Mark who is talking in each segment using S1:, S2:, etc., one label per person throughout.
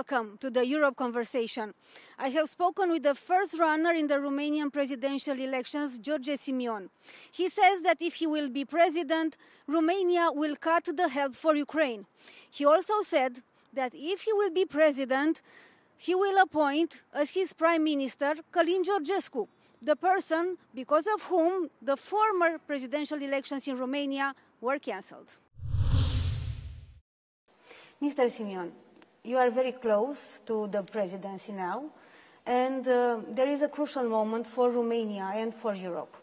S1: welcome to the Europe conversation. I have spoken with the first runner in the Romanian presidential elections, George Simion. He says that if he will be president, Romania will cut the help for Ukraine. He also said that if he will be president, he will appoint as his prime minister Călin Georgescu, the person because of whom the former presidential elections in Romania were cancelled. Mr. Simion, you are very close to the presidency now, and there is a crucial moment for Romania and for Europe.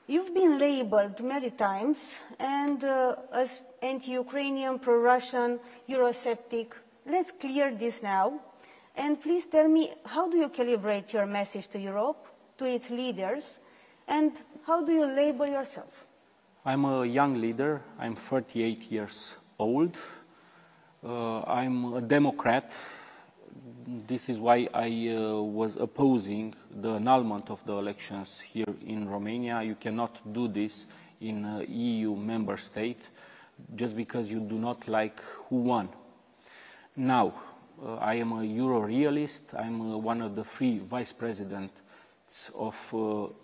S1: You've been labeled many times and as anti-Ukrainian, pro-Russian, Eurosceptic. Let's clear this now. And please tell me, how do you calibrate your message to Europe, to its leaders, and how do you label yourself?
S2: I'm a young leader. I'm 38 years old. I'm a Democrat. This is why I was opposing the annulment of the elections here in Romania. You cannot do this in an EU member state just because you do not like who won. Now, I am a Euro realist. I'm one of the 3 vice presidents of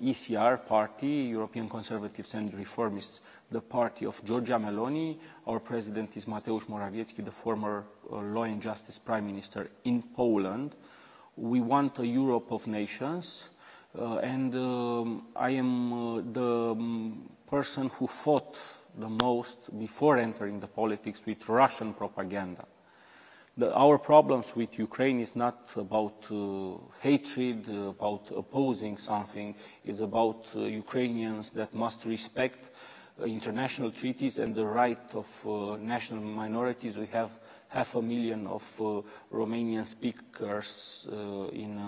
S2: ECR party, European Conservatives and Reformists, the party of Giorgia Meloni. Our president is Mateusz Morawiecki, the former Law and Justice Prime Minister in Poland. We want a Europe of nations, and I am the person who fought the most before entering the politics with Russian propaganda. Our problems with Ukraine is not about hatred, about opposing something. It's about Ukrainians that must respect international treaties and the right of national minorities. We have 500,000 of Romanian speakers in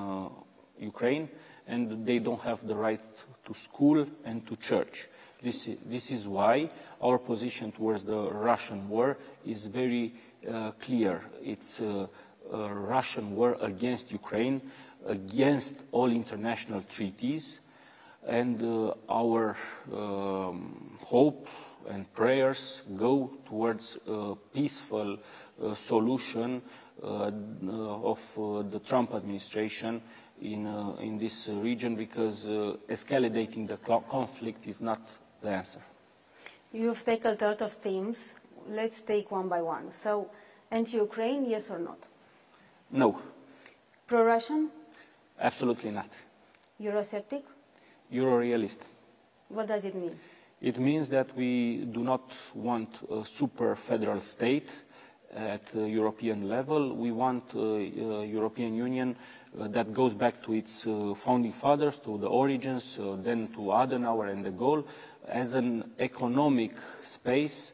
S2: Ukraine, and they don't have the right to school and to church. This is why our position towards the Russian war is very clear. It's a Russian war against Ukraine, against all international treaties, and our hope and prayers go towards a peaceful solution of the Trump administration in this region, because escalating the conflict is not the answer.
S1: You've tackled a lot of themes. Let's take one by one. So, anti-Ukraine, yes or not?
S2: No.
S1: Pro-Russian?
S2: Absolutely not.
S1: Eurosceptic?
S2: Euro-realist.
S1: What does it mean?
S2: It means that we do not want a super federal state at European level. We want a European Union that goes back to its founding fathers, to the origins, then to Adenauer and de Gaulle, as an economic space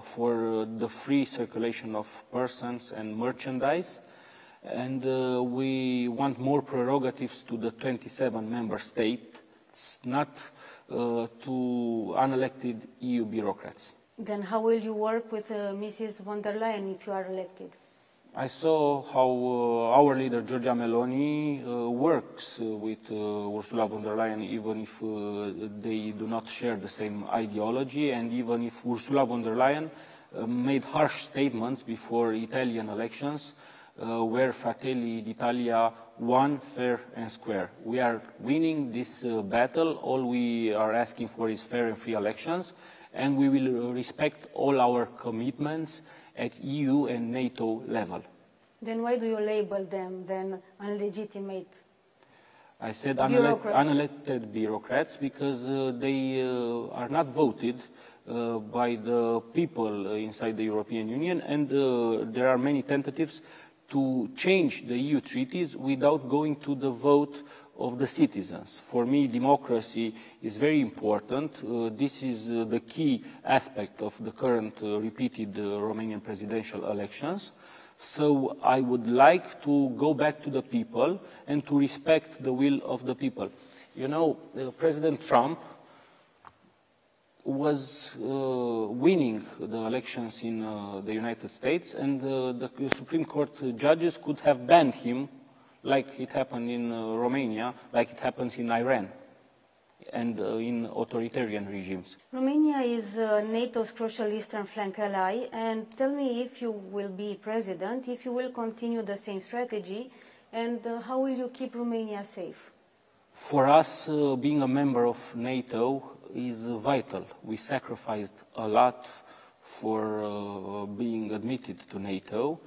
S2: for the free circulation of persons and merchandise. And we want more prerogatives to the 27 member states, not to unelected EU bureaucrats.
S1: Then how will you work with Mrs. von der Leyen if you are elected?
S2: I saw how our leader, Giorgia Meloni, works with Ursula von der Leyen, even if they do not share the same ideology, and even if Ursula von der Leyen made harsh statements before Italian elections, where Fratelli d'Italia won fair and square. We are winning this battle. All we are asking for is fair and free elections, and we will respect all our commitments at EU and NATO level.
S1: Then why do you label them then unlegitimate?
S2: I said unelected bureaucrats because they are not voted by the people inside the European Union, and there are many tentatives to change the EU treaties without going to the vote of the citizens. For me, democracy is very important. This is the key aspect of the current repeated Romanian presidential elections. So I would like to go back to the people and to respect the will of the people. You know, President Trump was winning the elections in the United States, and the Supreme Court judges could have banned him, like it happened in Romania, like it happens in Iran. and in authoritarian regimes.
S1: Romania is NATO's crucial eastern flank ally, and tell me if you will be president, if you will continue the same strategy, and how will you keep Romania safe?
S2: For us, being a member of NATO is vital. We sacrificed a lot for being admitted to NATO.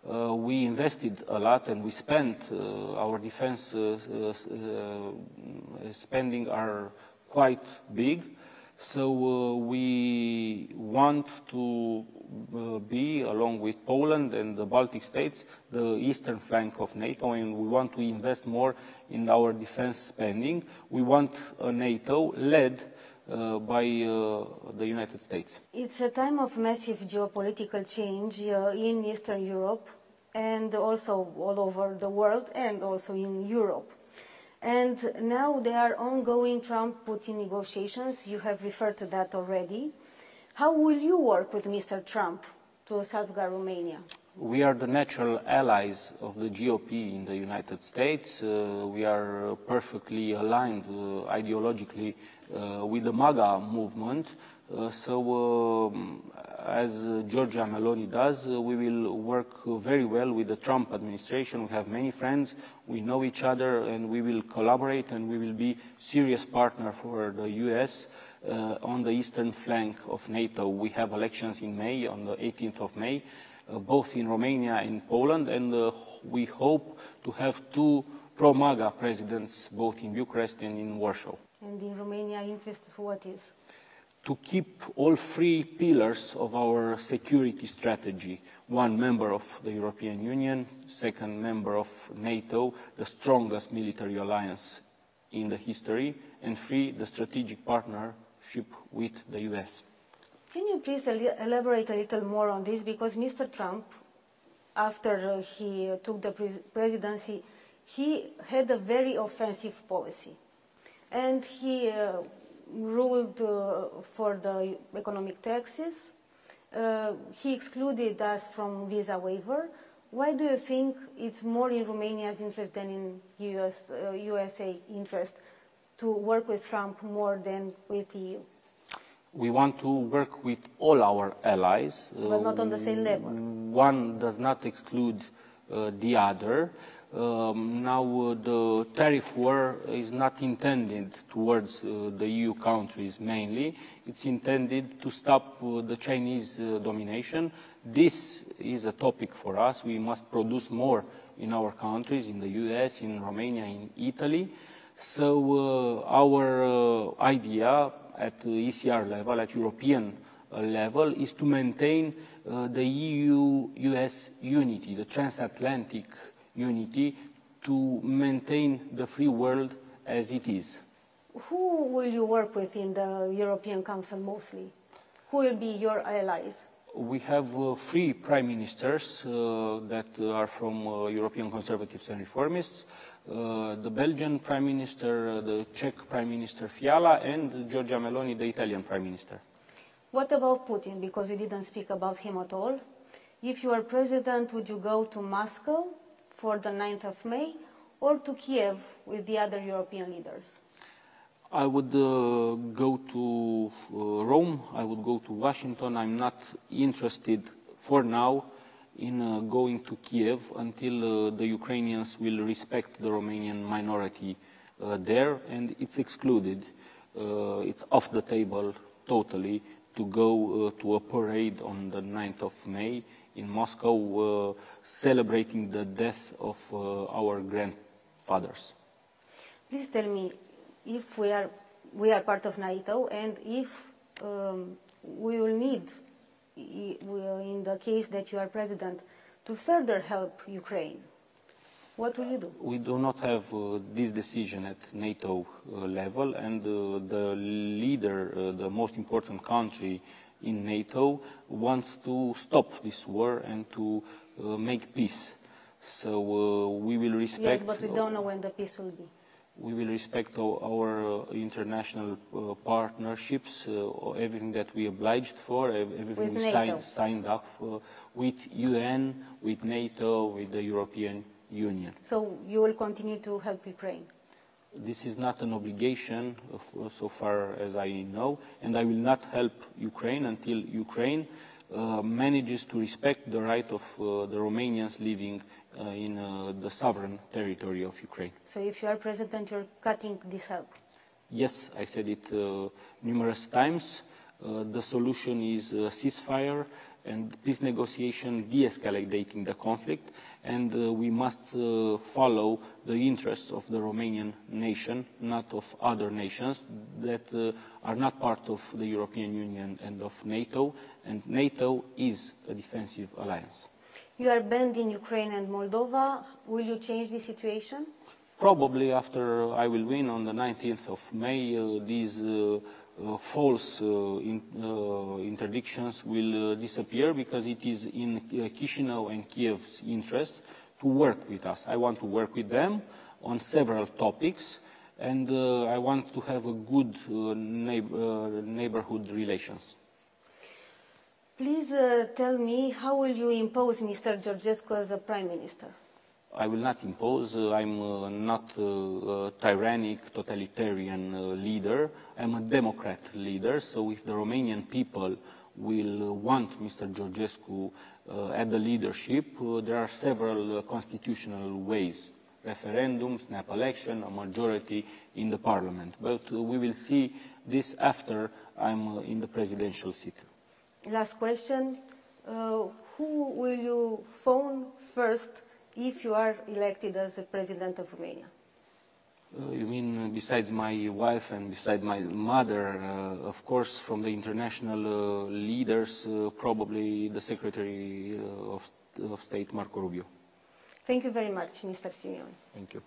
S2: We invested a lot and we spent, our defense spending are quite big. So we want to be, along with Poland and the Baltic states, the eastern flank of NATO, and we want to invest more in our defense spending. We want a NATO led by the United States.
S1: It's a time of massive geopolitical change in Eastern Europe and also all over the world and also in Europe. And now there are ongoing Trump-Putin negotiations. You have referred to that already. How will you work with Mr. Trump to safeguard Romania?
S2: We are the natural allies of the GOP in the United States. We are perfectly aligned ideologically with the MAGA movement. As Giorgia Meloni does, we will work very well with the Trump administration. We have many friends, we know each other, and we will collaborate, and we will be serious partner for the US on the eastern flank of NATO. We have elections in May, on the 18th of May, both in Romania and Poland, and we hope to have two pro-MAGA presidents, both in Bucharest and in Warsaw.
S1: And in Romania, interest what is?
S2: To keep all three pillars of our security strategy: one, member of the European Union; second, member of NATO, the strongest military alliance in the history; and three, the strategic partnership with the US.
S1: Can you please elaborate a little more on this? Because Mr. Trump, after he took the presidency, he had a very offensive policy. And he ruled for the economic taxes. He excluded us from visa waiver. Why do you think it's more in Romania's interest than in USA interest to work with Trump more than with the EU?
S2: We want to work with all our allies.
S1: But not on the same level.
S2: One does not exclude the other. Now the tariff war is not intended towards the EU countries mainly. It's intended to stop the Chinese domination. This is a topic for us. We must produce more in our countries, in the US, in Romania, in Italy. So our idea at the ECR level, at European level, is to maintain the EU-US unity, the transatlantic unity, to maintain the free world as it is.
S1: Who will you work with in the European Council mostly? Who will be your allies?
S2: We have three prime ministers that are from European conservatives and reformists. The Belgian Prime Minister, the Czech Prime Minister Fiala, and Giorgia Meloni, the Italian Prime Minister.
S1: What about Putin? Because we didn't speak about him at all. If you are president, would you go to Moscow for the 9th of May or to Kiev with the other European leaders?
S2: I would go to Rome, I would go to Washington. I'm not interested for now in going to Kiev until the Ukrainians will respect the Romanian minority there, and it's excluded. It's off the table totally to go to a parade on the 9th of May in Moscow celebrating the death of our grandfathers.
S1: Please tell me, if we are part of NATO, and if we will need, in the case that you are president, to further help Ukraine, what will you do?
S2: We do not have this decision at NATO level, and the leader, the most important country in NATO, wants to stop this war and to make peace. So we will respect...
S1: Yes, but we don't know when the peace will be.
S2: We will respect our international partnerships, everything that we obliged for, everything we signed up with UN, with NATO, with the European Union.
S1: So you will continue to help Ukraine?
S2: This is not an obligation, so far as I know, and I will not help Ukraine until Ukraine manages to respect the right of the Romanians living in the sovereign territory of Ukraine.
S1: So if you are president, you're cutting this help?
S2: Yes, I said it numerous times. The solution is ceasefire and peace negotiation, de-escalating the conflict, and we must follow the interests of the Romanian nation, not of other nations that are not part of the European Union and of NATO, and NATO is a defensive alliance.
S1: You are banned in Ukraine and Moldova. Will you change the situation?
S2: Probably after I will win on the 19th of May, these false interdictions will disappear, because it is in Chisinau and Kiev's interest to work with us. I want to work with them on several topics, and I want to have a good neighborhood relations.
S1: Please tell me, how will you impose Mr. Georgescu as a prime minister?
S2: I will not impose. I'm not a tyrannic, totalitarian leader. I'm a democrat leader. So if the Romanian people will want Mr. Georgescu at the leadership, there are several constitutional ways. Referendum, snap election, a majority in the parliament. But we will see this after I'm in the presidential seat.
S1: Last question. Who will you phone first if you are elected as the President of Romania?
S2: You mean besides my wife and besides my mother, of course, from the international leaders, probably the Secretary of State, Marco Rubio.
S1: Thank you very much, Mr. Simion.
S2: Thank you.